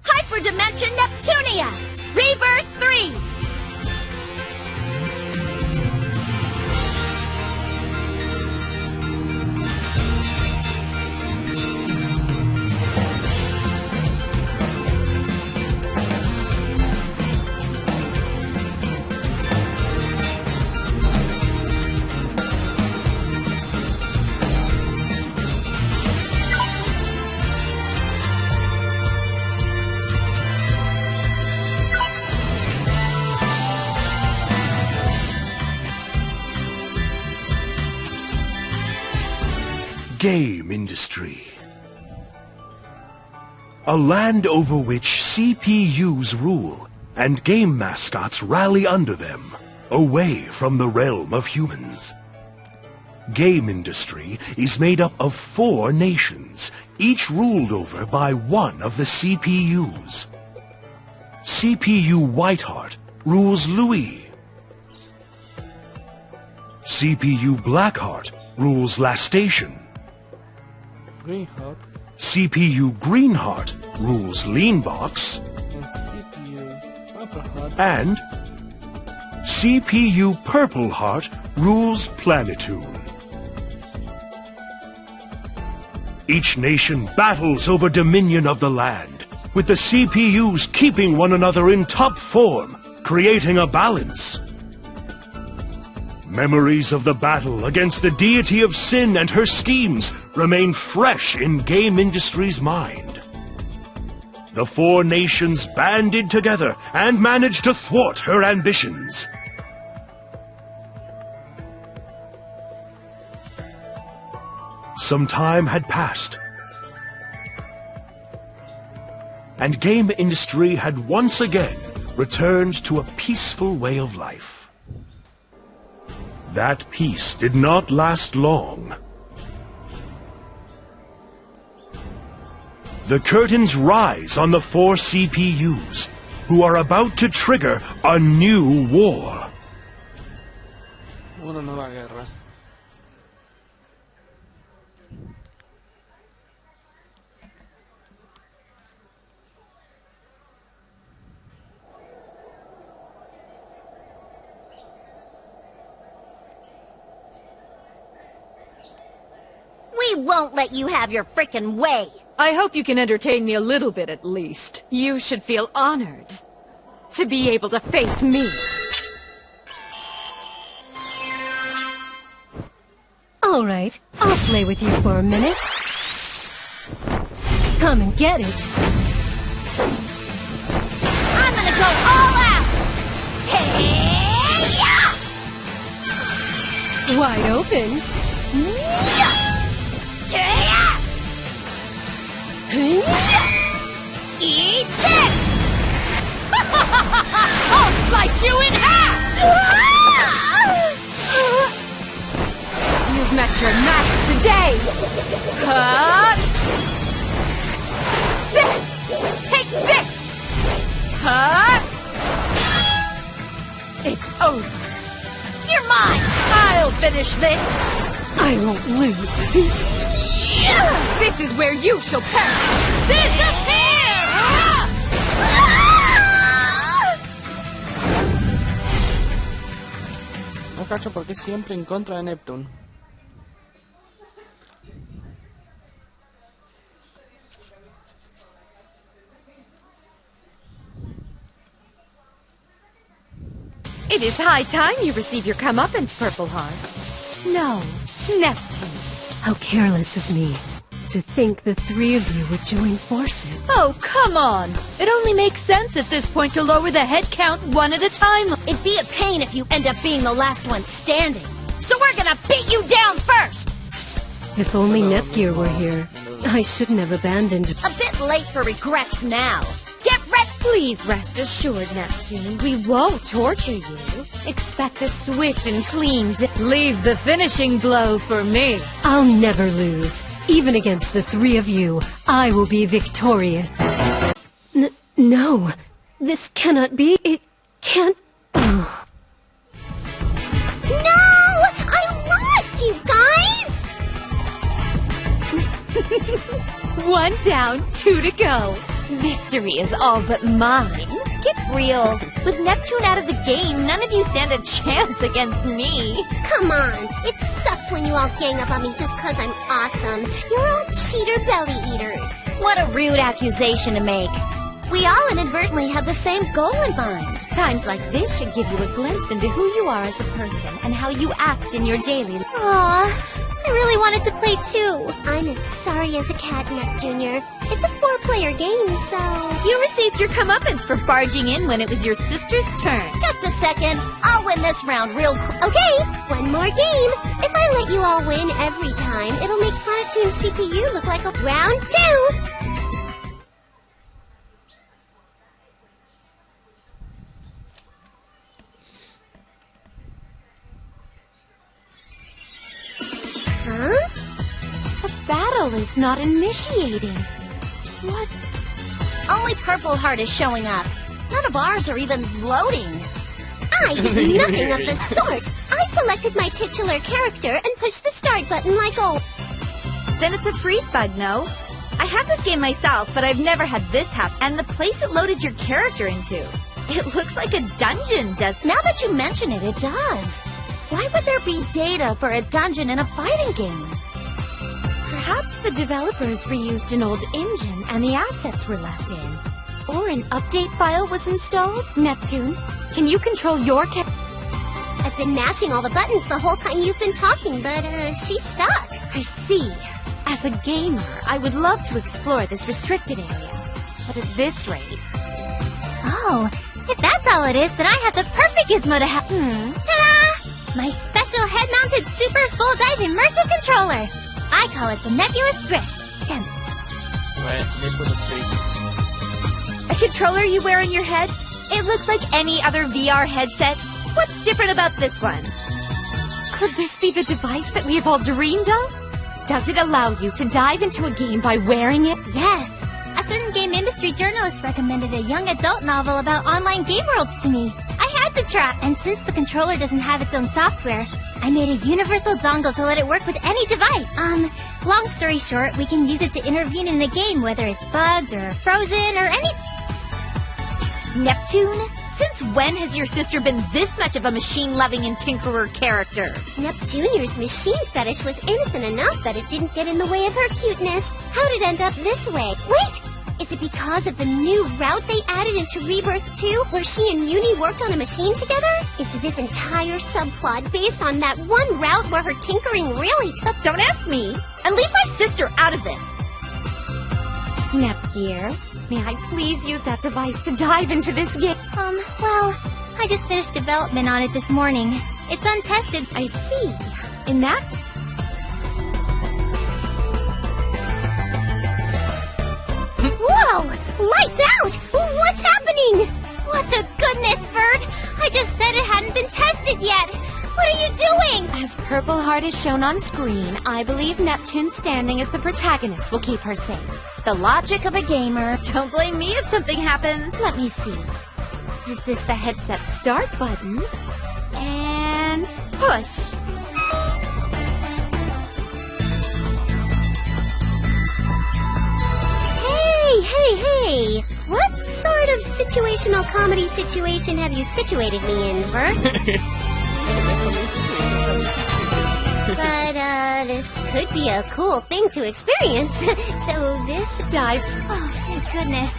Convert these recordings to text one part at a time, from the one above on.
Hyperdimension Neptunia! Rebirth 3! Game industry. A land over which CPUs rule and game mascots rally under them, away from the realm of humans. Game industry is made up of 4 nations, each ruled over by one of the CPUs. CPU Whiteheart rules Louis. CPU Blackheart rules Lastation. Greenheart CPU Greenheart rules Leanbox. and CPU Purpleheart. And CPU Purpleheart rules Planetoon. Each nation battles over dominion of the land, with the CPUs keeping one another in top form, creating a balance. Memories of the battle against the deity of sin and her schemes remain fresh in game industry's mind. The 4 nations banded together and managed to thwart her ambitions. Some time had passed, and game industry had once again returned to a peaceful way of life. That peace did not last long. The curtains rise on the 4 CPUs, who are about to trigger a new war. Una nueva guerra. We won't let you have your frickin' way! I hope you can entertain me a little bit at least. You should feel honored to be able to face me. All right, I'll play with you for a minute. Come and get it. I'm gonna go all out! Taya! Wide open. Taya! Eat this! I'll slice you in half! You've met your match today! Take this! It's over. You're mine! I'll finish this! I won't lose. This is where you shall perish! Disappear! No cacho porque siempre en contra de Neptune. It is high time you receive your comeuppance, Purple Heart. No, Neptune. How careless of me. To think the three of you would join forces. Oh, come on! It only makes sense at this point to lower the head count one at a time. It'd be a pain if you end up being the last one standing. So we're gonna beat you down first! If only Nepgear were here. I shouldn't have abandoned. A bit late for regrets now. Get ready! Please rest assured, Neptune, we won't torture you. Expect a swift and clean leave the finishing blow for me. I'll never lose. Even against the three of you, I will be victorious. No. This cannot be. It can't. Oh. No! I lost, you guys! 1 down, 2 to go. Victory is all but mine. Get real. With Neptune out of the game, none of you stand a chance against me. Come on. It sucks when you all gang up on me just because I'm awesome. You're all cheater belly eaters. What a rude accusation to make. We all inadvertently have the same goal in mind. Times like this should give you a glimpse into who you are as a person and how you act in your daily life. Aww. I really wanted to play too. I'm as sorry as a cat, Nep Jr. It's a 4-player game, so... You received your comeuppance for barging in when it was your sister's turn. Just a second. I'll win this round real quick. Okay, one more game. If I let you all win every time, it'll make Planetoon's CPU look like a round 2. Huh? The battle is not initiating. What? Only Purple Heart is showing up. None of ours are even loading. I did nothing of the sort. I selected my titular character and pushed the start button like always. Then it's a freeze bug, no? I have this game myself, but I've never had this happen. And the place it loaded your character into. It looks like a dungeon, does. Now that you mention it, it does. Why would there be data for a dungeon in a fighting game? Perhaps the developers reused an old engine and the assets were left in. Or an update file was installed? Neptune, can you control your I've been mashing all the buttons the whole time you've been talking, but she's stuck. I see. As a gamer, I would love to explore this restricted area. But at this rate... Oh, if that's all it is, then I have the perfect gizmo to have... Ta-da! My special head-mounted super full-dive immersive controller. I call it the Nebulous Grift. A controller you wear on your head? It looks like any other VR headset. What's different about this one? Could this be the device that we have all dreamed of? Does it allow you to dive into a game by wearing it? Yes. A certain game industry journalist recommended a young adult novel about online game worlds to me. I had to try, and since the controller doesn't have its own software, I made a universal dongle to let it work with any device. Long story short, we can use it to intervene in the game, whether it's bugged or frozen or anything. Neptune? Since when has your sister been this much of a machine-loving and tinkerer character? Nep Jr.'s machine fetish was innocent enough that it didn't get in the way of her cuteness. How'd it end up this way? Wait! Is it because of the new route they added into Rebirth 2, where she and Uni worked on a machine together? Is this entire subplot based on that one route where her tinkering really took... Don't ask me! And leave my sister out of this! Nepgear, may I please use that device to dive into this game? Well, I just finished development on it this morning. It's untested. I see. In that... Whoa! Lights out! What's happening? What the goodness, Bird? I just said it hadn't been tested yet. What are you doing? As Purple Heart is shown on screen, I believe Neptune standing as the protagonist will keep her safe. The logic of a gamer. Don't blame me if something happens. Let me see. Is this the headset start button? And push. Hey! What sort of situational comedy situation have you situated me in, Bert? But, this could be a cool thing to experience. So this dives... Oh, thank goodness.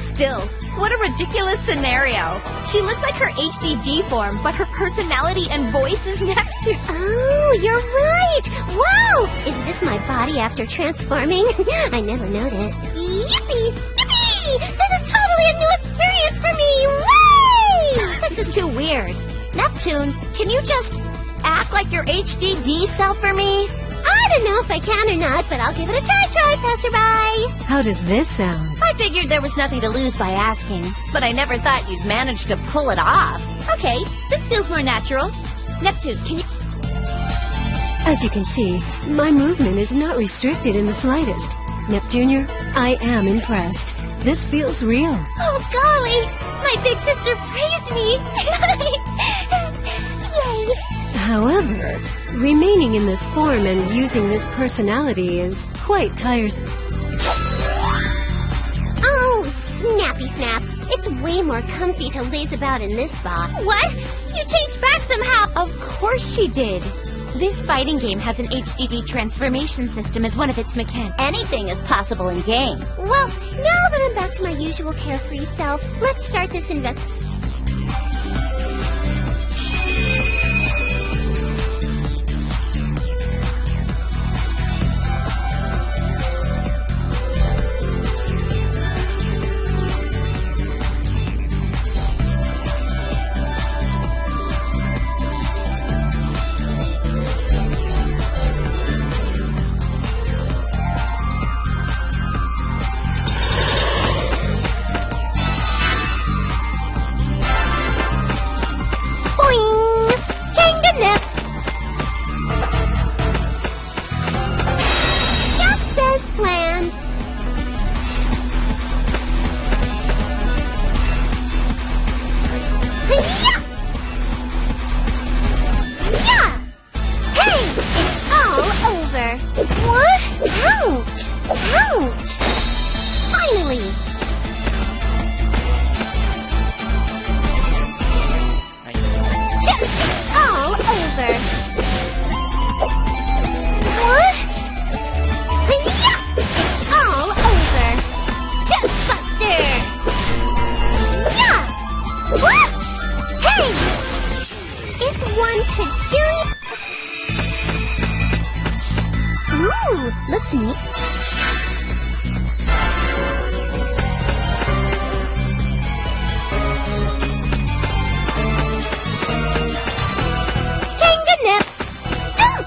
Still, what a ridiculous scenario. She looks like her HDD form, but her personality and voice is Neptune. Oh, you're right! Wow! Is this my body after transforming? I never noticed. Yippee skippy! This is totally a new experience for me! Whee! This is too weird. Neptune, can you just act like your HDD self for me? I don't know if I can or not, but I'll give it a try, passerby. How does this sound? I figured there was nothing to lose by asking, but I never thought you'd manage to pull it off. Okay, this feels more natural. Neptune, can you... As you can see, my movement is not restricted in the slightest. Neptunia, I am impressed. This feels real. Oh, golly! My big sister praised me! Yay! However, remaining in this form and using this personality is quite tiresome. Oh, snappy snap. It's way more comfy to laze about in this spot. What? You changed back somehow! Of course she did. This fighting game has an HDD transformation system as one of its mechanics. Anything is possible in game. Well, now that I'm back to my usual carefree self, let's start this investigation. Looks neat. Kanganip! Jump!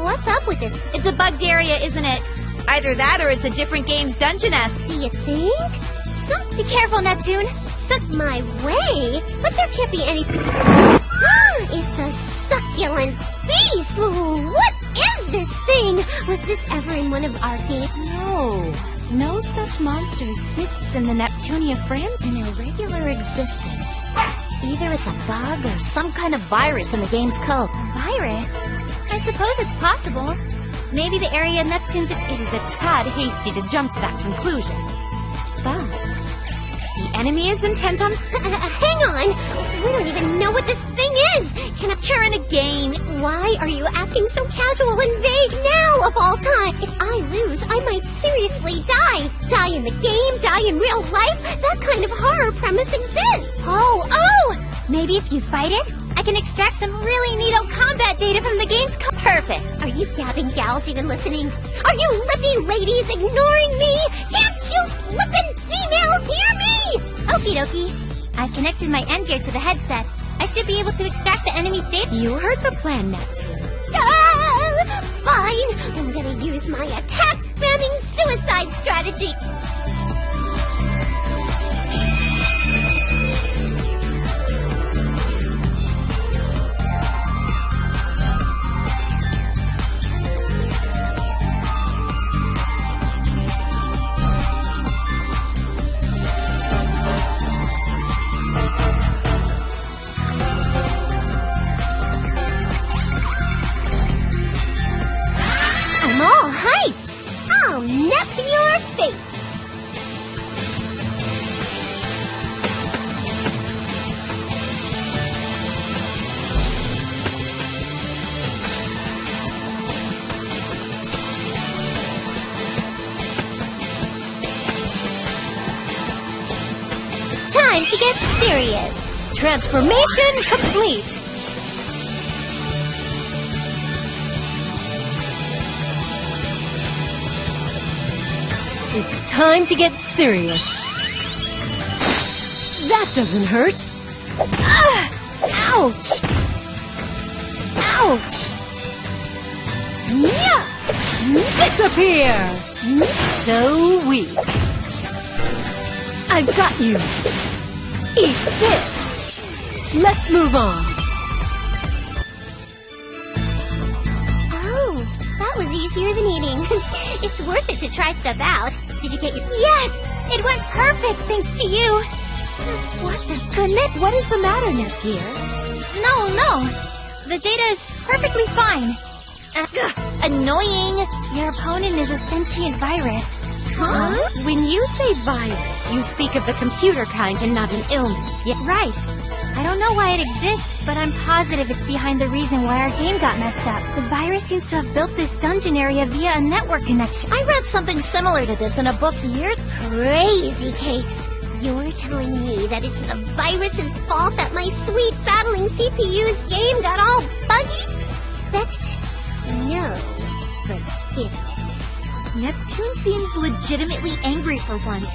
What's up with this? It's a bugged area, isn't it? Either that or it's a different game's dungeon-esque. Do you think? Be careful, Neptune. My way? But there can't be any... It's a succulent beast! What is this thing? Was this ever in one of our games? No such monster exists in the Neptunia in irregular existence. Either it's a bug or some kind of virus in the game's code. Virus? I suppose it's possible. Maybe the area Neptune's it is a tad hasty to jump to that conclusion. But the enemy is intent on... Hang on! We don't even know what this thing is! You're in a game. Why are you acting so casual and vague now, of all time? If I lose, I might seriously die. Die in the game, die in real life. That kind of horror premise exists. Oh! Maybe if you fight it, I can extract some really neato combat data from the game's Perfect. Are you gabbing gals even listening? Are you lippy ladies ignoring me? Can't you flippin' females hear me? Okie dokie. I've connected my end gear to the headset. I should be able to extract the enemy's data. You heard the plan, Neptune. Fine! I'm gonna use my attack-spamming suicide strategy! I'm all hyped! I'll nep your face! Time to get serious! Transformation complete! It's time to get serious. That doesn't hurt. Ouch! Ouch! Yeah! Disappear! So weak. I've got you. Eat this. Let's move on. Oh, that was easier than eating. It's worth it to try stuff out. Did you get your... Yes! It went perfect thanks to you! What the goodness? What is the matter, Netgear? No. The data is perfectly fine. Annoying! Your opponent is a sentient virus. Huh? When you say virus, you speak of the computer kind and not an illness. Yeah, right. I don't know why it exists, but I'm positive it's behind the reason why our game got messed up. The virus seems to have built this dungeon area via a network connection. I read something similar to this in a book years. Crazy cakes! You're telling me that it's the virus's fault that my sweet battling CPU's game got all buggy? Expect no forgiveness. Neptune seems legitimately angry for once.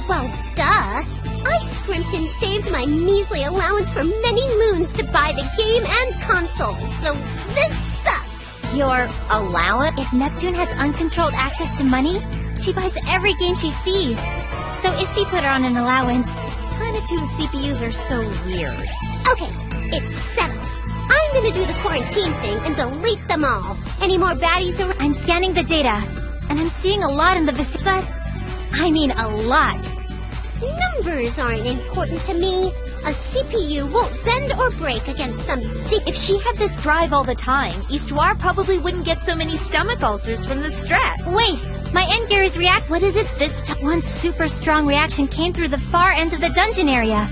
Well, duh. I scrimped and saved my measly allowance for many moons to buy the game and console, so this sucks. Your allowance? If Neptune has uncontrolled access to money, she buys every game she sees. So Isti put her on an allowance. Planetoon CPUs are so weird. Okay, it's settled. I'm gonna do the quarantine thing and delete them all. Any more baddies around? I'm scanning the data, and I'm seeing a lot in the vicinity. But I mean a lot. Numbers aren't important to me. A CPU won't bend or break against some If she had this drive all the time, Histoire probably wouldn't get so many stomach ulcers from the stress. Wait, my end gear is What is it this time? One super strong reaction came through the far end of the dungeon area.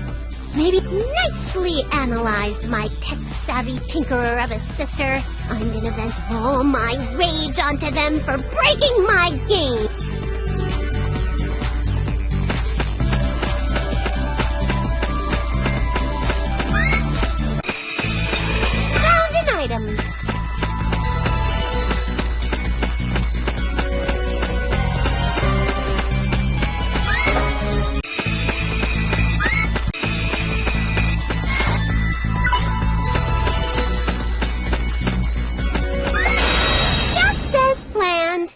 Maybe... Nicely analyzed, my tech-savvy tinkerer of a sister. I'm gonna vent all my rage onto them for breaking my game. Found an item. Just as planned.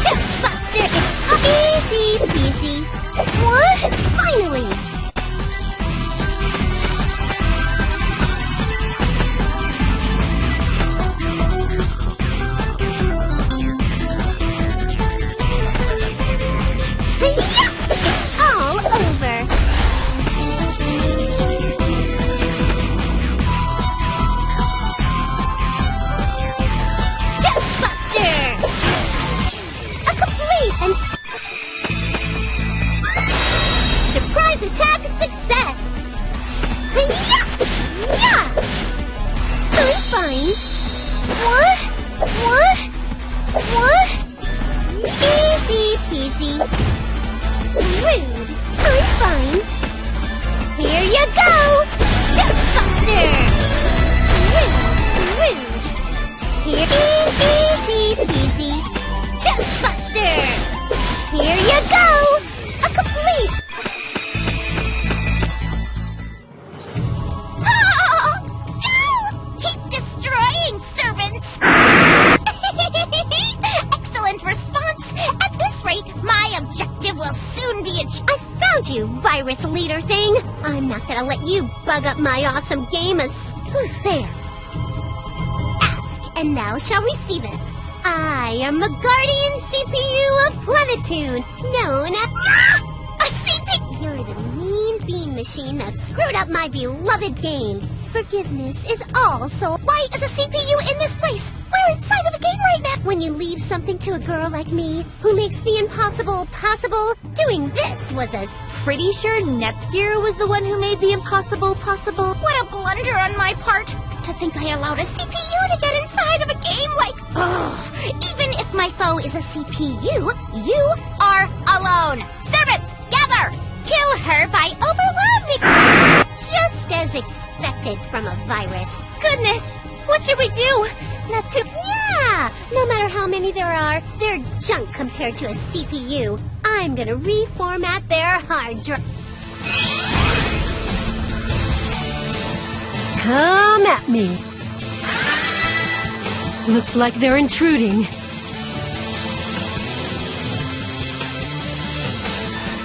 Chestbuster, it's easy peasy. What? Finally! Yup! It's all over! Chestbuster! A complete and surprise attack and success! Yeah! Yeah! I'm fine. What? What? What? Easy peasy. Rude. I'm fine. Here you go! Chestbuster! Rude. Rude. Here, easy peasy. Chestbuster! told you, virus leader thing. I'm not gonna let you bug up my awesome game. Who's there? Ask, and thou shall receive it. I am the guardian CPU of Plenitude, known as... A CPU! You're the mean bean machine that screwed up my beloved game. Forgiveness is all, so why is a CPU in this place? We're inside of a game right now. When you leave something to a girl like me, who makes the impossible possible, doing this was as... Pretty sure Nepgear was the one who made the impossible possible. What a blunder on my part! To think I allowed a CPU to get inside of a game like... Ugh! Even if my foe is a CPU, you are alone! Servants, gather! Kill her by overwhelming... Just as expected from a virus. Goodness, what should we do? Yeah! No matter how many there are, they're junk compared to a CPU. I'm gonna reformat their hard drive. Come at me. Looks like they're intruding.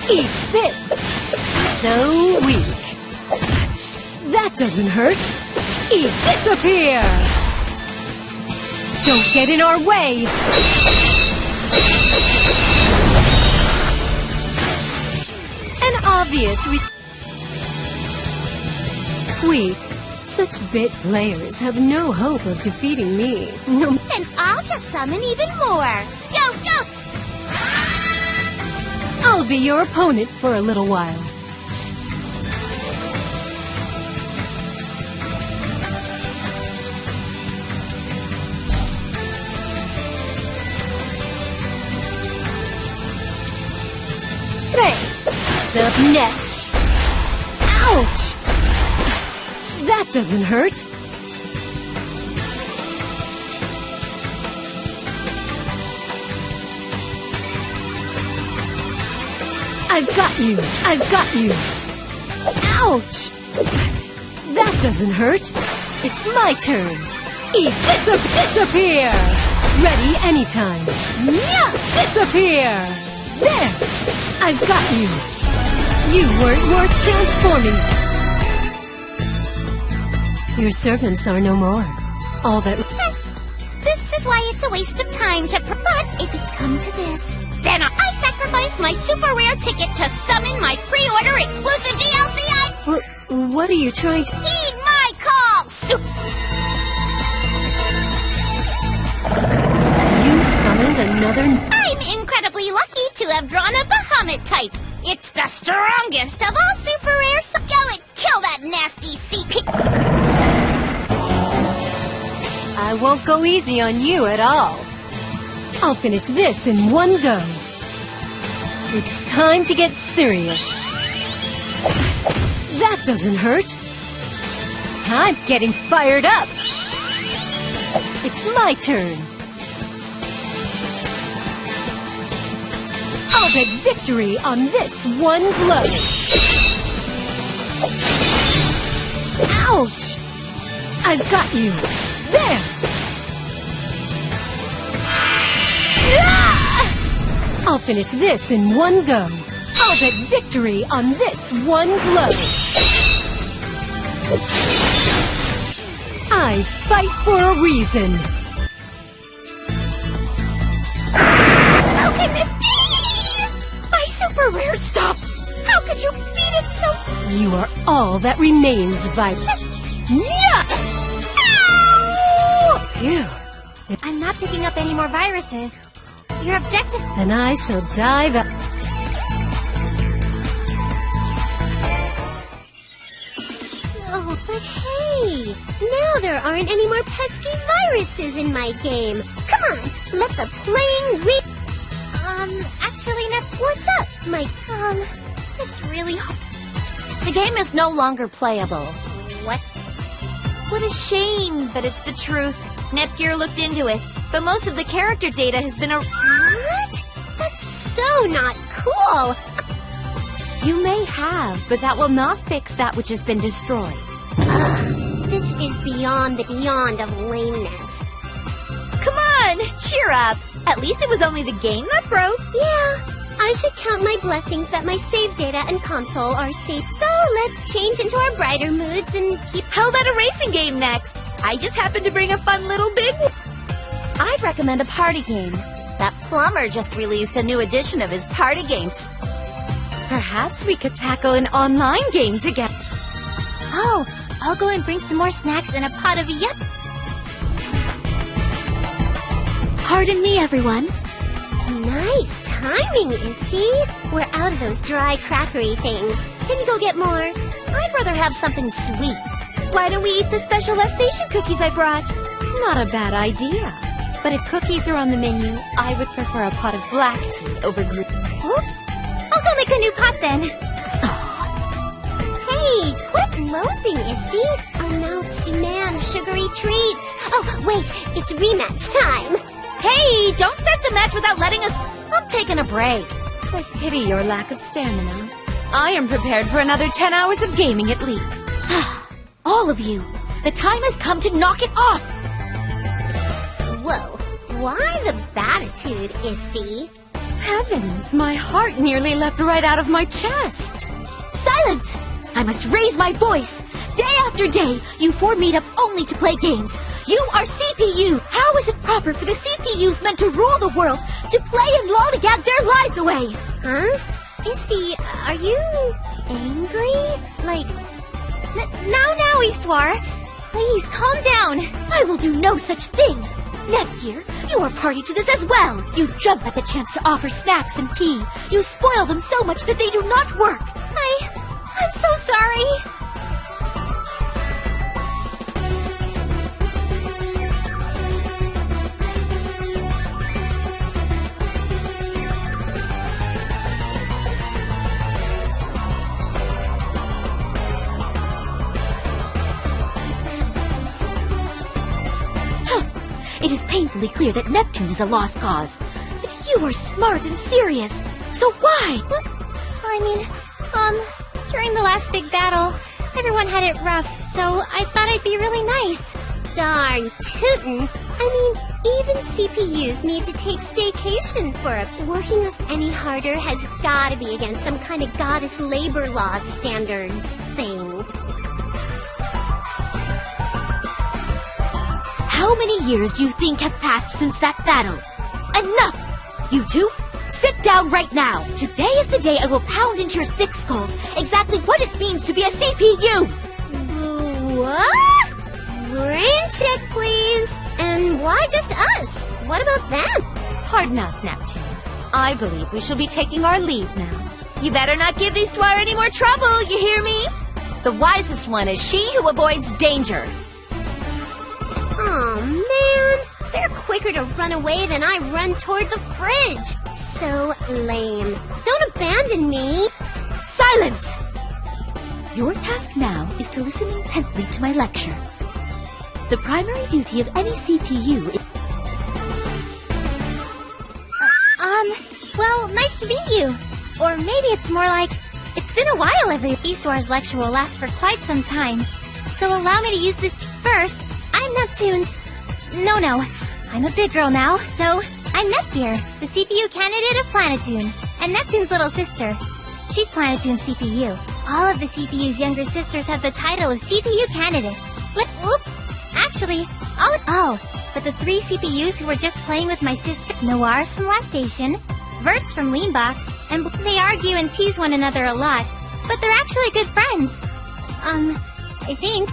Eat this. So weak. That doesn't hurt. Eat disappear. Don't get in our way. An obvious weak. Such bit players have no hope of defeating me. No. And I'll just summon even more. Go, go! I'll be your opponent for a little while. Say, up next. Ouch! That doesn't hurt. I've got you! I've got you! Ouch! That doesn't hurt. It's my turn. Eat disappear! Ready anytime. Yeah! Disappear! There! I've got you! You weren't worth transforming. Your servants are no more. All that... This is why it's a waste of time to... But if it's come to this, then I sacrifice my super rare ticket to summon my pre-order exclusive DLC. What are you trying to... Heed my call! You summoned another... I'm incredibly lucky to have drawn a Bahamut type. It's the strongest of all super rare... Go and kill that nasty CP... I won't go easy on you at all. I'll finish this in one go. It's time to get serious. That doesn't hurt. I'm getting fired up. It's my turn. I'll bet victory on this one blow. Ouch! I've got you. There! I'll finish this in one go. I'll bet victory on this one blow. I fight for a reason. How can this be? My super rare stuff! How could you beat it so... You are all that remains, Viper. Yeah! Phew. I'm not picking up any more viruses. Your objective... Then I shall dive up. So, but hey, now there aren't any more pesky viruses in my game. Come on, let the playing Actually, what's up, Mike? it's really... The game is no longer playable. What? What a shame, but it's the truth. Nepgear looked into it, but most of the character data has been What? That's so not cool. You may have, but that will not fix that which has been destroyed. This is beyond the beyond of lameness. Come on, cheer up. At least it was only the game that broke. Yeah, I should count my blessings that my save data and console are safe. So let's change into our brighter moods and keep... How about a racing game next? I just happened to bring a fun little big one. I'd recommend a party game. That plumber just released a new edition of his party games. Perhaps we could tackle an online game together. Oh, I'll go and bring some more snacks and a pot of yup. Pardon me, everyone. Nice timing, Isti. We're out of those dry, crackery things. Can you go get more? I'd rather have something sweet. Why don't we eat the special station cookies I brought? Not a bad idea. But if cookies are on the menu, I would prefer a pot of black tea over green. Oops. I'll go make a new pot then. Hey, quit loathing, Isti. Our mouths demand sugary treats. Oh, wait, it's rematch time. Hey, don't start the match without letting us... I'm taking a break. I pity your lack of stamina. I am prepared for another 10 hours of gaming at least. All of you, the time has come to knock it off. Whoa, why the batitude, Isti? Heavens, my heart nearly leapt right out of my chest. Silence! I must raise my voice. Day after day, you four meet up only to play games. You are CPU! How is it proper for the CPUs meant to rule the world to play and lollygag their lives away? Huh? Isti, are you angry? Like... Now, Histoire. Please, calm down. I will do no such thing. Netgear, you are party to this as well. You jump at the chance to offer snacks and tea. You spoil them so much that they do not work. I'm so sorry. It is painfully clear that Neptune is a lost cause. But you are smart and serious. So why? I mean, during the last big battle, everyone had it rough, so I thought I'd be really nice. Darn tootin'. I mean, even CPUs need to take staycation for it. Working us any harder has gotta be against some kind of goddess labor law standards thing. How many years do you think have passed since that battle? Enough! You two, sit down right now. Today is the day I will pound into your thick skulls exactly what it means to be a CPU. What? Brain check, please. And why just us? What about them? Pardon us, Neptune. I believe we shall be taking our leave now. You better not give Histoire any more trouble, you hear me? The wisest one is she who avoids danger. Oh man, they're quicker to run away than I run toward the fridge. So lame. Don't abandon me. Silence! Your task now is to listen intently to my lecture. The primary duty of any CPU is... Well, nice to meet you. Or maybe it's more like, it's been a while. Histoire's lecture will last for quite some time. So allow me to use this first. I'm Neptune's... No, I'm a big girl now, so I'm Netgear, the CPU candidate of Planetoon, and Neptune's little sister. She's Planetoon's CPU. All of the CPU's younger sisters have the title of CPU candidate. Oops! Actually, but the 3 CPUs who were just playing with my sister, Noir's from Last Station, Vert's from Leanbox, and they argue and tease one another a lot, but they're actually good friends. I think.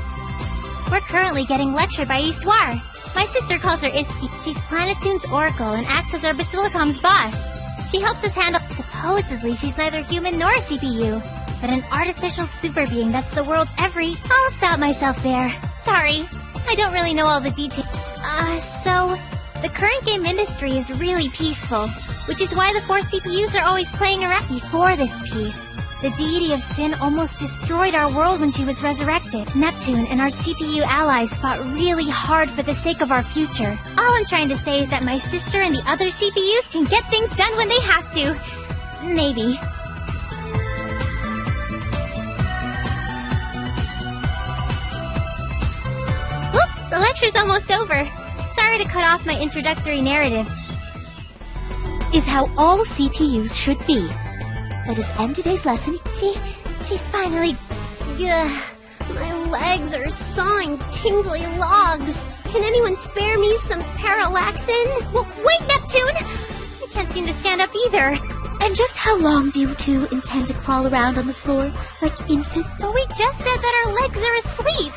We're currently getting lectured by Histoire. My sister calls her Isti. She's Planetoon's Oracle and acts as our Basilicom's boss. She helps us handle... Supposedly, she's neither human nor a CPU, but an artificial super being that's the world's every... I'll stop myself there. Sorry, I don't really know all the details. So... The current game industry is really peaceful, which is why the 4 CPUs are always playing around. Before this peace, the deity of sin almost destroyed our world when she was resurrected. Neptune and our CPU allies fought really hard for the sake of our future. All I'm trying to say is that my sister and the other CPUs can get things done when they have to. Maybe. Oops, the lecture's almost over. Sorry to cut off my introductory narrative. is how all CPUs should be. Let us end today's lesson. She's finally... Ugh, my legs are sawing tingly logs. Can anyone spare me some parallaxin? Well, wait, Neptune! I can't seem to stand up either. And just how long do you two intend to crawl around on the floor like infants? But we just said that our legs are asleep.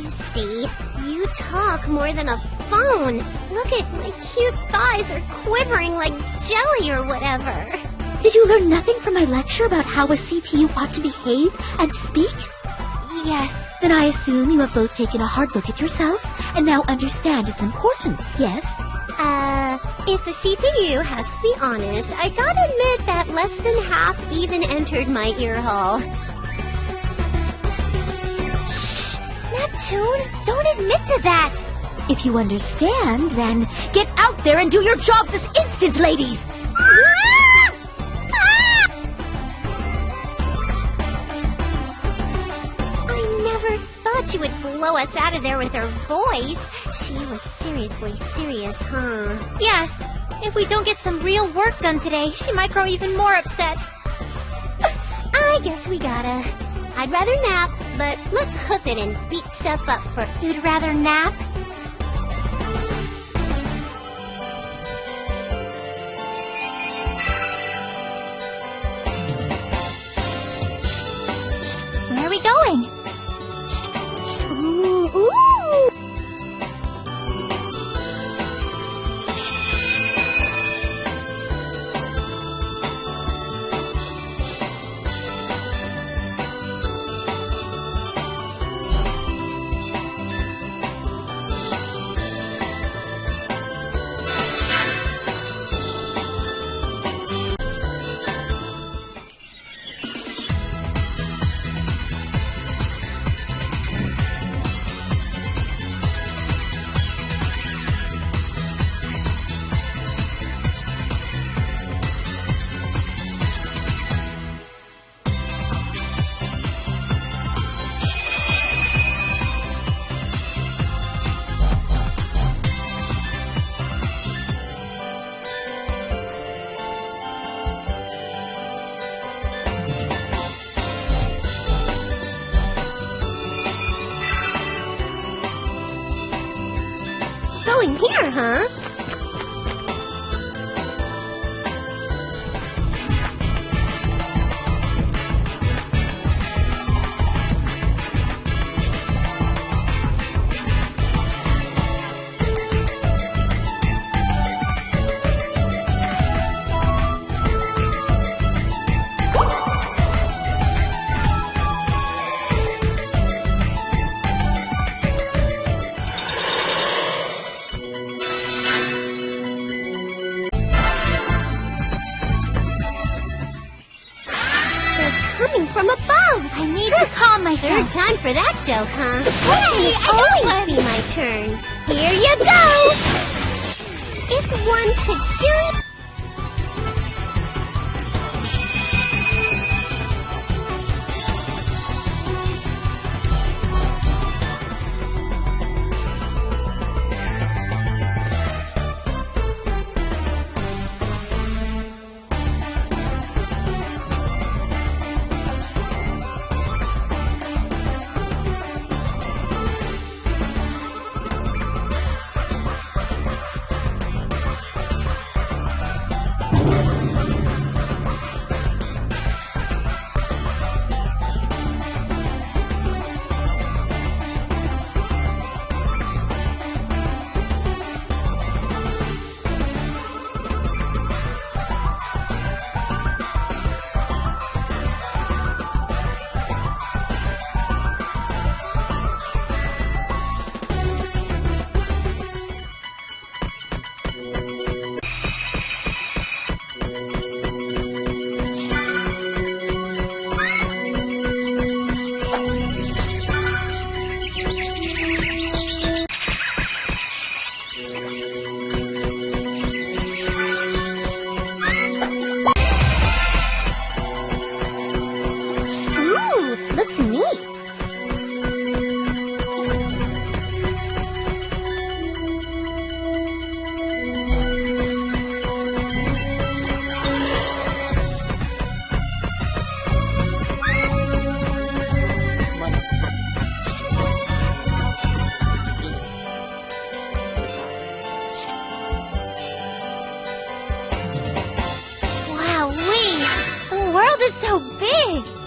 Misty, you talk more than a phone. Look at my cute thighs are quivering like jelly or whatever. Did you learn nothing from my lecture about how a CPU ought to behave and speak? Yes. Then I assume you have both taken a hard look at yourselves and now understand its importance, yes? If a CPU has to be honest, I gotta admit that less than half even entered my ear hole. Shh! Neptune, don't admit to that! If you understand, then get out there and do your jobs this instant, ladies! She would blow us out of there with her voice. She was seriously serious, huh? Yes. If we don't get some real work done today, she might grow even more upset. I guess we gotta. I'd rather nap, but let's hoof it and beat stuff up for... You'd rather nap? Where are we going? Going here, huh? From above! I need to calm myself. Third time for that joke, huh? Hey, It'll always be my turn. Here you go! It's one kajillion... is so big!